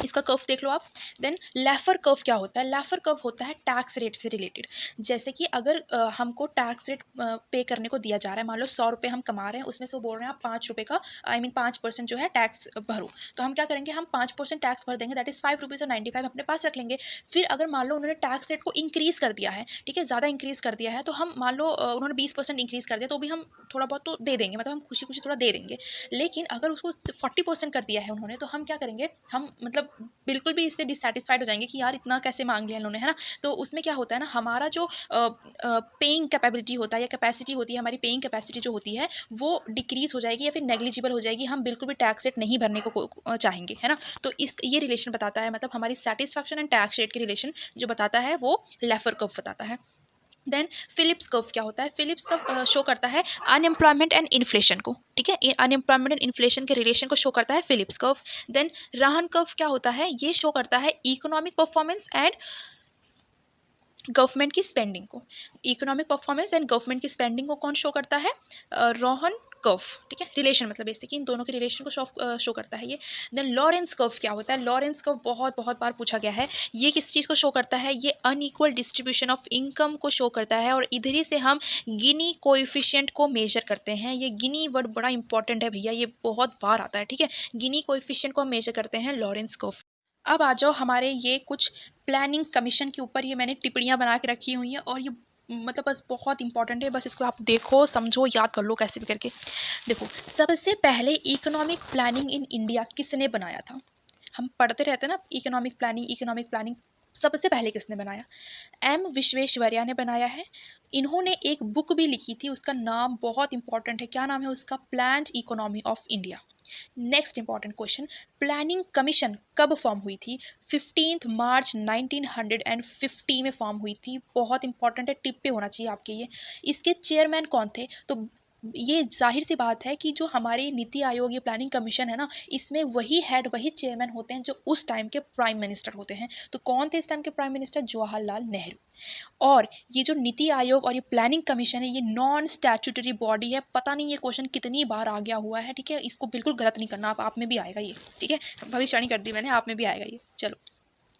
[SPEAKER 1] इसका कर्व देख लो आप। देन लैफर कर्व क्या होता है, लैफर कर्व होता है टैक्स रेट से रिलेटेड। जैसे कि अगर हमको टैक्स रेट पे करने को दिया जा रहा है, मान लो 100 रुपये हम कमा रहे हैं, उसमें से वो बोल रहे हैं आप 5 रुपये का 5% जो है टैक्स भरो, तो हम क्या करेंगे, हम 5% टैक्स भर देंगे, दैट इज़ 5 रुपीज़ और 95 अपने पास रख लेंगे। फिर अगर मान लो उन्होंने टैक्स रेट को इंक्रीज़ कर दिया है, ठीक है, ज़्यादा इंक्रीज़ कर दिया है, तो हम मान लो उन्होंने 20% इंक्रीज़ कर दिया, तो भी हम थोड़ा बहुत तो दे देंगे, मतलब हम खुशी खुशी थोड़ा दे देंगे। लेकिन अगर उसको 40% कर दिया है उन्होंने, तो हम क्या करेंगे, हम मतलब बिल्कुल भी इससे डिससैटिस्फाइड हो जाएंगे कि यार इतना कैसे मांग लिया इन्होंने, है ना। तो उसमें क्या होता है ना, हमारा जो पेइंग कैपेबिलिटी होता है या कैपेसिटी होती है, हमारी पेइंग कैपेसिटी जो होती है वो डिक्रीज हो जाएगी या फिर नेग्लिजिबल हो जाएगी, हम बिल्कुल भी टैक्स रेट नहीं भरने को चाहेंगे, है ना। तो इस ये रिलेशन बताता है, मतलब हमारी सेटिस्फैक्शन एंड टैक्स रेट के रिलेशन जो बताता है वो लेफर कर्व बताता है। देन फिलिप्स कर्व क्या होता है, फिलिप्स कर्व शो करता है अनएम्प्लॉयमेंट एंड इन्फ्लेशन को, ठीक है, अनएम्प्लॉयमेंट एंड इन्फ्लेशन के रिलेशन को शो करता है फिलिप्स कर्व। देन राहन कर्व क्या होता है, ये शो करता है इकोनॉमिक परफॉर्मेंस एंड गवर्नमेंट की स्पेंडिंग को। इकोनॉमिक परफॉर्मेंस एंड गवर्नमेंट की स्पेंडिंग को कौन शो करता है, रोहन कर्व, ठीक है, रिलेशन मतलब बेसिकली इन दोनों के रिलेशन को शो करता है ये। देन लॉरेंस कर्व क्या होता है, लॉरेंस कर्व बहुत बहुत बार पूछा गया है, ये किस चीज़ को शो करता है, ये अनइक्वल डिस्ट्रीब्यूशन ऑफ इनकम को शो करता है, और इधर ही से हम गिनी कोएफिशिएंट को मेजर करते हैं। ये गिनी वर्ड बड़ा इंपॉर्टेंट है भैया, ये बहुत बार आता है, ठीक है, गिनी कोएफिशिएंट को हम मेजर करते हैं लॉरेंस कर्व। अब आ जाओ हमारे ये कुछ प्लानिंग कमीशन के ऊपर, ये मैंने टिप्पणियाँ बना के रखी हुई हैं, और ये मतलब बस बहुत इंपॉर्टेंट है, बस इसको आप देखो समझो याद कर लो कैसे भी करके। देखो, सबसे पहले इकोनॉमिक प्लानिंग इन इंडिया किसने बनाया था, हम पढ़ते रहते हैं ना इकोनॉमिक प्लानिंग इकोनॉमिक प्लानिंग, सबसे पहले किसने बनाया, एम विश्वेश्वरैया ने बनाया है। इन्होंने एक बुक भी लिखी थी, उसका नाम बहुत इंपॉर्टेंट है, क्या नाम है उसका, planned economy of India. Next important question, planning commission कब फॉर्म हुई थी, 15 मार्च 1950 में फॉर्म हुई थी, बहुत इंपॉर्टेंट है, टिप पे होना चाहिए आपके ये। इसके चेयरमैन कौन थे, तो ये जाहिर सी बात है कि जो हमारे नीति आयोग ये प्लानिंग कमीशन है ना, इसमें वही हेड वही चेयरमैन होते हैं जो उस टाइम के प्राइम मिनिस्टर होते हैं। तो कौन थे इस टाइम के प्राइम मिनिस्टर, जवाहरलाल नेहरू। और ये जो नीति आयोग और ये प्लानिंग कमीशन है, ये नॉन स्टैट्यूटरी बॉडी है, पता नहीं ये क्वेश्चन कितनी बार आ गया हुआ है, ठीक है, इसको बिल्कुल गलत नहीं करना, आप में भी आएगा ये, ठीक है, भविष्यवाणी कर दी मैंने, आप में भी आएगा ये। चलो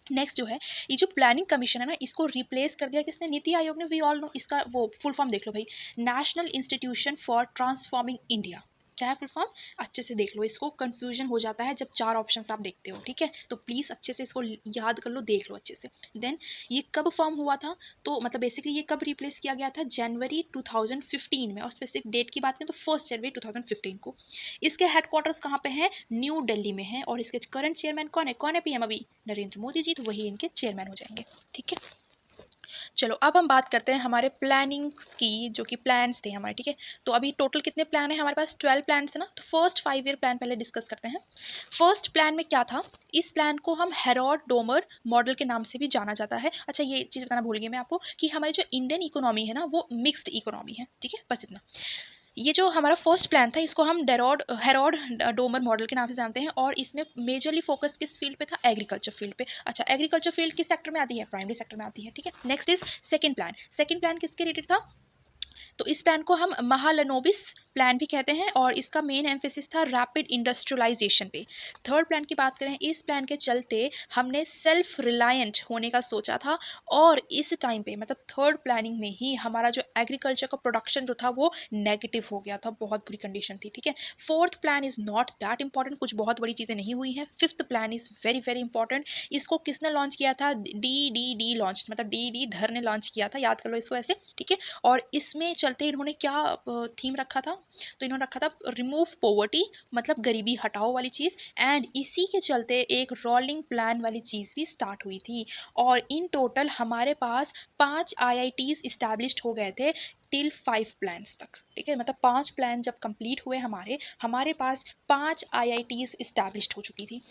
[SPEAKER 1] नेक्स्ट जो है, ये जो प्लानिंग कमीशन है ना, इसको रिप्लेस कर दिया किसने, नीति आयोग ने, वी ऑल नो, इसका वो फुल फॉर्म देख लो भाई, national institution for transforming India. क्या है फुल फॉर्म, अच्छे से देख लो, इसको कंफ्यूजन हो जाता है जब 4 ऑप्शंस आप देखते हो, ठीक है, तो प्लीज़ अच्छे से इसको याद कर लो, देख लो अच्छे से। देन ये कब फॉर्म हुआ था, तो मतलब बेसिकली ये कब रिप्लेस किया गया था, जनवरी 2015 में, और स्पेसिफिक डेट की बात करें तो 1 जनवरी 2015 को। इसके हेडक्वार्टर्स कहाँ पे हैं, न्यू दिल्ली में है, और इसके करंट चेयरमैन कौन है पीएम अभी, नरेंद्र मोदी जी, तो वही इनके चेयरमैन हो जाएंगे, ठीक है। चलो अब हम बात करते हैं हमारे प्लानिंग्स की, जो कि प्लान्स थे हमारे, ठीक है। तो अभी टोटल कितने प्लान है हमारे पास, 12 प्लान्स है ना। तो फर्स्ट 5 ईयर प्लान पहले डिस्कस करते हैं। फर्स्ट प्लान में क्या था, इस प्लान को हम हेरोड डोमर मॉडल के नाम से भी जाना जाता है। अच्छा, ये चीज़ बताना भूल गई मैं आपको कि हमारी जो इंडियन इकोनॉमी है ना वो मिक्स्ड इकोनॉमी है, ठीक है, बस इतना। ये जो हमारा फर्स्ट प्लान था इसको हम हेरोड डोमर मॉडल के नाम से जानते हैं, और इसमें मेजरली फोकस किस फील्ड पे था, एग्रीकल्चर फील्ड पे। अच्छा, एग्रीकल्चर फील्ड किस सेक्टर में आती है, प्राइमरी सेक्टर में आती है, ठीक है। Next is second plan, second plan किसके रिलेटेड था, तो इस प्लान को हम महालनोबिस प्लान भी कहते हैं, और इसका मेन एम्फेसिस था रैपिड इंडस्ट्रियलाइजेशन पे। थर्ड प्लान की बात करें, इस प्लान के चलते हमने सेल्फ रिलायंट होने का सोचा था, और इस टाइम पे मतलब थर्ड प्लानिंग में ही हमारा जो एग्रीकल्चर का प्रोडक्शन जो था वो नेगेटिव हो गया था, बहुत बुरी कंडीशन थी, ठीक है। Fourth plan is not that important, कुछ बहुत बड़ी चीज़ें नहीं हुई हैं। Fifth plan is very very important, इसको किसने लॉन्च किया था, डी लॉन्च, मतलब डी धर ने लॉन्च किया था, याद कर लो इसको ऐसे, ठीक है। और इसमें में चलते इन्होंने क्या थीम रखा था, तो इन्होंने रखा था रिमूव पॉवर्टी, मतलब गरीबी हटाओ वाली चीज़। एंड इसी के चलते एक रोलिंग प्लान वाली चीज़ भी स्टार्ट हुई थी। और इन टोटल हमारे पास 5 IITs इस्टेब्लिश्ड हो गए थे टिल 5 प्लान्स तक, ठीक है। मतलब 5 प्लान जब कंप्लीट हुए हमारे पास 5 IITs इस्टेब्लिश्ड हो चुकी थी।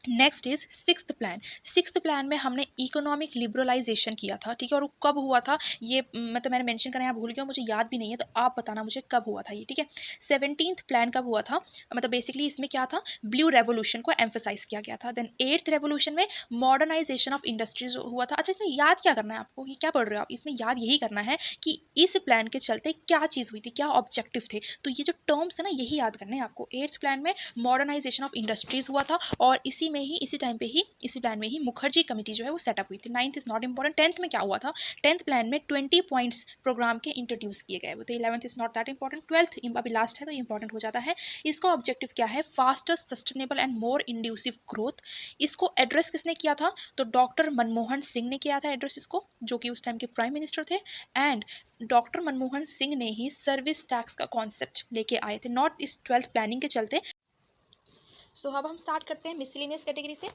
[SPEAKER 1] Next is sixth plan. Sixth plan में हमने इकोनॉमिक लिबरलाइजेशन किया था, ठीक है। और वो कब हुआ था ये मतलब मैंने मेंशन करना यहाँ भूल गया, मुझे याद भी नहीं है, तो आप बताना मुझे कब हुआ था ये, ठीक है। 17th प्लान कब हुआ था, मतलब बेसिकली इसमें क्या था, ब्लू रेवोल्यूशन को एम्फोसाइज किया गया था। देन 8th रेवोल्यूशन में मॉडर्नाइजेशन ऑफ इंडस्ट्रीज हुआ था। अच्छा, इसमें याद क्या करना है आपको, ये क्या पढ़ रहे हो आप, इसमें याद यही करना है कि इस प्लान के चलते क्या चीज़ हुई थी, क्या ऑब्जेक्टिव थे, तो ये जो टर्म्स है ना यही याद करने हैं आपको। 8th प्लान में मॉडर्नाइजेशन ऑफ इंडस्ट्रीज हुआ था और इसी प्लान में ही मुखर्जी कमेटी जो है वो सेटअप हुई थी। 9th is not important. 10th में क्या हुआ था, 10th प्लान में 20 पॉइंट्स प्रोग्राम के इंट्रोड्यूस किए गए वो थे। 11th is not that important. 12th अभी लास्ट है तो इंपॉर्टेंट हो जाता है। इसका ऑब्जेक्टिव क्या है, faster sustainable and more inclusive growth. इसको एड्रेस किसने किया था, तो डॉक्टर मनमोहन सिंह ने किया था एड्रेस इसको, जो कि उस टाइम के प्राइम मिनिस्टर थे। एंड डॉक्टर मनमोहन सिंह ने ही सर्विस टैक्स का कॉन्सेप्ट लेके आए थे, नॉट इस 12th प्लानिंग के चलते। सो अब हम स्टार्ट करते हैं मिसलिनियस कैटेगरी से।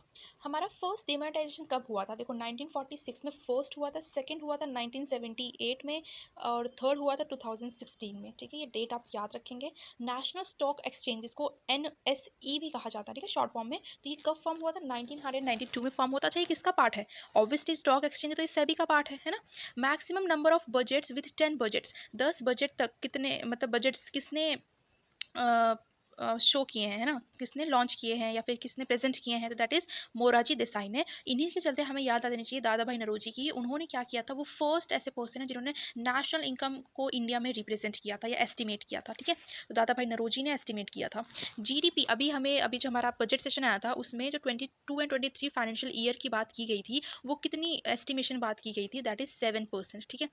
[SPEAKER 1] हमारा फर्स्ट डिमोनेटाइजेशन कब हुआ था, देखो 1946 में फर्स्ट हुआ था, सेकंड हुआ था 1978 में, और थर्ड हुआ था 2016 में, ठीक है। ये डेट आप याद रखेंगे। नेशनल स्टॉक एक्सचेंज को NSE भी कहा जाता है, ठीक है, शॉर्ट फॉर्म में। तो ये कब फॉर्म हुआ था, 1992 में फॉर्म होता। अच्छा, ये किसका पार्ट है, ऑब्वियसली स्टॉक एक्सचेंज तो ये सेबी का पार्ट है ना। Maximum number of budgets with 10 budgets, 10 budget तक कितने, मतलब बजट्स किसने शो किए हैं, है ना, किसने लॉन्च किए हैं या फिर किसने प्रेजेंट किए हैं, तो दैट इज़ मोरारजी देसाई ने। इन्हीं के चलते हमें याद आ देनी चाहिए दादा भाई नौरोजी की। उन्होंने क्या किया था, वो फर्स्ट ऐसे पर्सन है जिन्होंने नेशनल इनकम को इंडिया में रिप्रेजेंट किया था या एस्टिमेट किया था, ठीक है। तो दादा भाई नौरोजी ने एस्टिमेट किया था। GDP अभी जो हमारा बजट सेशन आया था उसमें जो 22 एंड 23 फाइनेंशियल ईयर की बात की गई थी, वो कितनी एस्टिमेशन बात की गई थी, दैट इज़ 7%, ठीक है।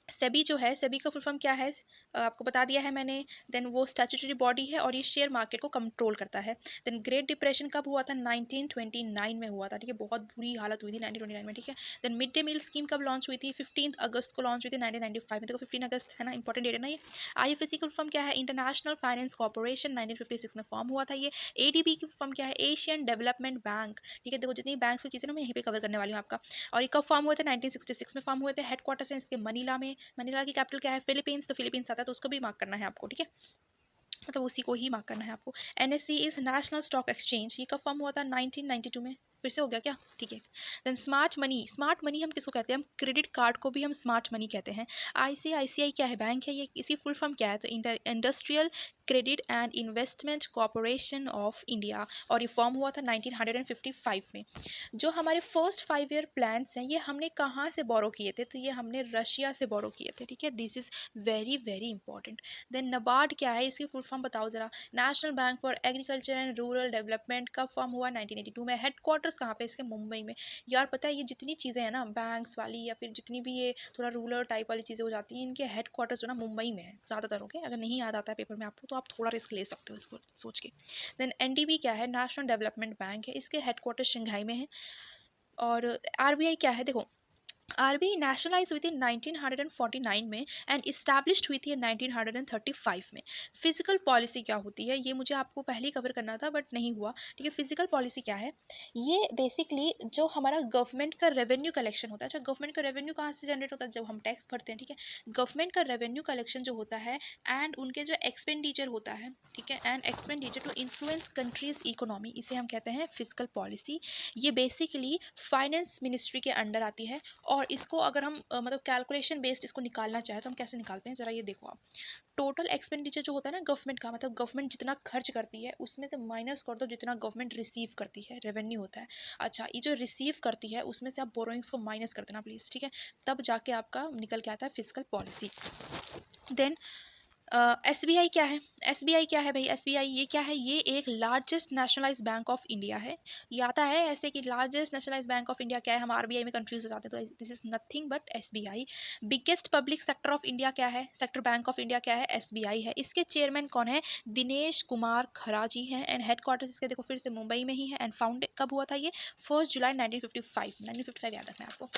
[SPEAKER 1] सेबी जो है, सेबी का फुल फॉर्म क्या है, आपको बता दिया है मैंने। देन वो स्टैट्यूटरी बॉडी है और ये शेयर मार्केट को कंट्रोल करता है। देन ग्रेट डिप्रेशन कब हुआ था, 1929 में हुआ था, ठीक है। बहुत बुरी हालत हुई थी 1929 में, ठीक है। Then mid day meal scheme कब लॉन्च हुई थी, 15 अगस्त को लॉन्च हुई थी 1995 में। देखो 15 अगस्त है ना, इंपॉर्टेंट डेट है ना ये। IFSC का फॉर्म क्या है, इंटरनेशनल फाइनेंस कॉर्पोरेशन, 1956 में फॉर्म हुआ था ये। ADB की फॉर्म क्या है, एशियन डेवलपमेंट बैंक, ठीक है। देखो जितनी बैंक्स की चीज़ें ना मैं यहीं पे कवर करने वाली हूँ आपका। और ये कब फॉर्म हुए थे, 1966 में फॉर्म हुए थे। हेडक्वार्टर्स है इसके मनीला में। मनीला की कैपिटल क्या है, फिलीपींस, तो फिलीपींस आता है तो उसको भी मार्क करना है आपको, ठीक है, मतलब उसी को ही मार्क करना है आपको। NSE is national stock exchange, ये कब फॉर्म हुआ था, 1992 में। फिर से हो गया क्या, ठीक है। देन स्मार्ट मनी हम किसको कहते हैं, हम क्रेडिट कार्ड को भी हम स्मार्ट मनी कहते हैं। ICICI क्या है, बैंक है, ये इसी फुल फॉर्म क्या है, तो industrial credit and investment corporation of India, और ये फॉर्म हुआ था 1955 में। जो हमारे फर्स्ट 5 ईयर प्लान्स हैं ये हमने कहाँ से बोरो किए थे, तो ये हमने रशिया से बोरो किए थे, ठीक है। This is very very important. Then NABARD क्या है, इसकी फुल फॉर्म बताओ ज़रा, national bank for agriculture and rural development, कब फॉर्म हुआ, 1982 में। हेडक्वार्टर्स कहाँ पे, इसके मुंबई में। यार पता है ये जितनी चीज़ें हैं ना बैंक्स वाली या फिर जितनी भी ये थोड़ा रूरल टाइप वाली चीज़ें हो जाती हैं, इनके हेडक्वार्टर्स जो ना मुंबई में है ज़्यादातर, ओके। अगर नहीं याद आता है पेपर में आपको तो आप थोड़ा रिस्क ले सकते हो इसको सोच के। देन NDB क्या है, नेशनल डेवलपमेंट बैंक है, इसके हेडक्वार्टर शंघाई में है। और RBI क्या है, देखो RBI नेशनलाइज हुई थी 1949 में एंड इस्टेब्लिश्ड हुई थी 1935 में। फिजिकल पॉलिसी क्या होती है, ये मुझे आपको पहले ही कवर करना था बट नहीं हुआ, ठीक है। फिजिकल पॉलिसी क्या है, ये बेसिकली जो हमारा गवर्नमेंट का रेवेन्यू कलेक्शन होता है। अच्छा, गवर्नमेंट का रेवेन्यू कहाँ से जनरेट होता है, जब हम टैक्स भरते हैं, ठीक है। गवर्नमेंट का रेवेन्यू कलेक्शन जो होता है एंड उनके जो एक्सपेंडिचर होता है, ठीक है, and expenditure to influence country's economy, इसे हम कहते हैं फिजिकल पॉलिसी। ये बेसिकली फाइनेंस मिनिस्ट्री के अंडर आती है। और इसको अगर हम मतलब कैलकुलेशन बेस्ड इसको निकालना चाहे तो हम कैसे निकालते हैं, ज़रा ये देखो आप। टोटल एक्सपेंडिचर जो होता है ना गवर्नमेंट का, मतलब गवर्नमेंट जितना खर्च करती है उसमें से माइनस कर दो जितना गवर्नमेंट रिसीव करती है, रेवेन्यू होता है। अच्छा, ये जो रिसीव करती है उसमें से आप बोरोइंग्स को माइनस कर देना प्लीज़, ठीक है। तब जाके आपका निकल के आता है फिजिकल पॉलिसी। देन एसबीआई क्या है? एसबीआई क्या है भाई? एसबीआई ये क्या है? ये एक largest nationalised bank of India है। ये आता है ऐसे कि largest nationalised bank of India क्या है? हम आरबीआई में कंफ्यूज हो जाते हैं, तो this is nothing but SBI. Biggest public sector of India क्या है? सेक्टर बैंक ऑफ इंडिया क्या है? एसबीआई है। इसके चेयरमैन कौन है? दिनेश कुमार खरा जी हैं। एंड हेडक्वार्टर इसके देखो फिर से मुंबई में ही है। एंड फाउंड कब हुआ था ये? 1 जुलाई 1955 याद रखना है आपको।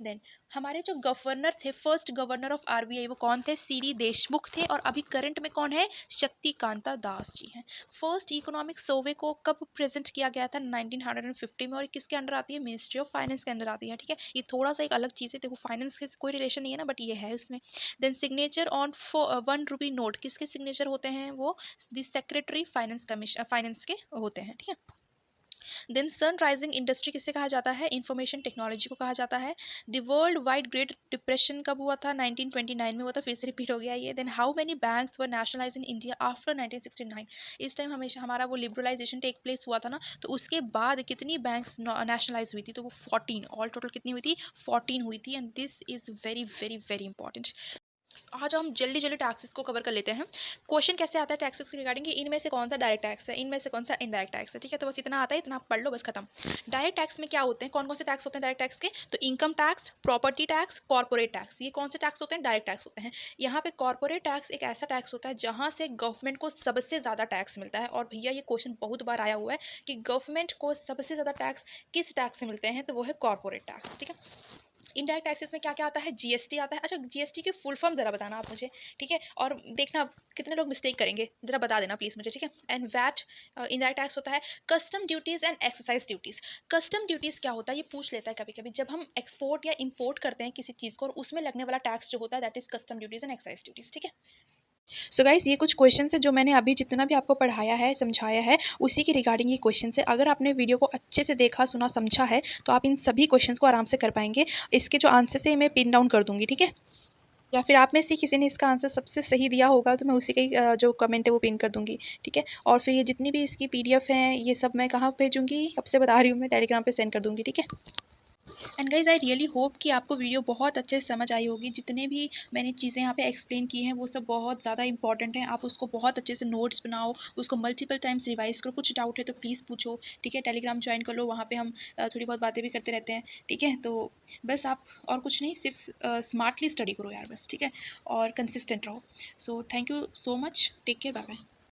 [SPEAKER 1] देन हमारे जो गवर्नर थे, फर्स्ट गवर्नर ऑफ आरबीआई, वो कौन थे? सीडी देशमुख थे। और अभी करंट में कौन है? शक्तिकांता दास जी हैं। फर्स्ट इकोनॉमिक सर्वे को कब प्रेजेंट किया गया था? 1950 में। और किसके अंडर आती है? मिनिस्ट्री ऑफ फाइनेंस के अंदर आती है। ठीक है, ये थोड़ा सा एक अलग चीज़ है, देखो फाइनेंस के कोई रिलेशन नहीं है ना, बट ये है इसमें। Then signature on 1 rupee note किसके सिग्नेचर होते हैं? वो the secretary finance commission finance के होते हैं। ठीक है। देन सनराइजिंग इंडस्ट्री किसे कहा जाता है? इंफॉर्मेशन टेक्नोलॉजी को कहा जाता है। The world wide great depression कब हुआ था? 1929 में हुआ था। फिर से रिपीट हो गया ये। Then how many banks were nationalise in India after 1969? इस टाइम हमेशा हमारा वो लिबरलाइजेशन टेक प्लेस हुआ था ना, तो उसके बाद कितनी बैंक्स नेशनलाइज हुई थी? तो वो 14, ऑल टोटल कितनी हुई थी? 14 हुई थी। And this is very very very important. आज हम जल्दी जल्दी टैक्सेस को कवर कर लेते हैं। क्वेश्चन कैसे आता है टैक्सेस के रिगार्डिंग? इनमें से कौन सा डायरेक्ट टैक्स है, इनमें से कौन सा इनडायरेक्ट टैक्स है। ठीक है, तो बस इतना आता है, इतना आप पढ़ लो, बस खत्म। डायरेक्ट टैक्स में क्या होते हैं? कौन कौन से टैक्स होते हैं डायरेक्ट टैक्स के? तो income tax, property tax, corporate tax. ये कौन से टैक्स होते हैं? डायरेक्ट टैक्स होते हैं। यहाँ पे कॉर्पोरेट टैक्स एक ऐसा टैक्स होता है जहाँ से गवर्नमेंट को सबसे ज़्यादा टैक्स मिलता है। और भैया ये क्वेश्चन बहुत बार आया हुआ है कि गवर्नमेंट को सबसे ज़्यादा टैक्स किस टैक्स से मिलते हैं? तो वो है कॉर्पोरेट टैक्स। ठीक है। इनडायरेक्ट टैक्सेस में क्या क्या आता है? जीएसटी आता है। अच्छा, जीएसटी की फुल फॉर्म ज़रा बताना आप मुझे। ठीक है, और देखना कितने लोग मिस्टेक करेंगे, ज़रा बता देना प्लीज़ मुझे। ठीक है। एंड वैट इनडायरेक्ट टैक्स होता है। Custom duties and excise duties. Custom duties क्या होता है? ये पूछ लेता है कभी कभी, जब हम एक्सपोर्ट या इंपोर्ट करते हैं किसी चीज़ को और उसमें लगने वाला टैक्स जो होता है, that is custom duties and excise duties. ठीक है। सो गाइस, ये कुछ क्वेश्चन है जो मैंने अभी जितना भी आपको पढ़ाया है, समझाया है, उसी के रिगार्डिंग ये क्वेश्चन है। अगर आपने वीडियो को अच्छे से देखा, सुना, समझा है, तो आप इन सभी क्वेश्चन को आराम से कर पाएंगे। इसके जो आंसर है मैं पिन डाउन कर दूंगी। ठीक है, या फिर आप में से किसी ने इसका आंसर सबसे सही दिया होगा तो मैं उसी का ही जो कमेंट है वो पिन कर दूंगी। ठीक है, और फिर ये जितनी भी इसकी पीडीएफ हैं, ये सब मैं कहाँ भेजूंगी? अब से बता रही हूँ, मैं टेलीग्राम पे सेंड कर दूंगी। ठीक है। And guys I really hope कि आपको वीडियो बहुत अच्छे से समझ आई होगी। जितने भी मैंने चीज़ें यहाँ पे एक्सप्लेन की हैं वो सब बहुत ज़्यादा इंपॉर्टेंट हैं। आप उसको बहुत अच्छे से नोट्स बनाओ, उसको मल्टीपल टाइम्स रिवाइज करो। कुछ डाउट है तो प्लीज़ पूछो। ठीक है, टेलीग्राम ज्वाइन कर लो, वहाँ पे हम थोड़ी बहुत बातें भी करते रहते हैं। ठीक है, तो बस आप और कुछ नहीं, सिर्फ स्मार्टली स्टडी करो यार, बस। ठीक है, और कंसिस्टेंट रहो। So thank you so much, take care, bye bye.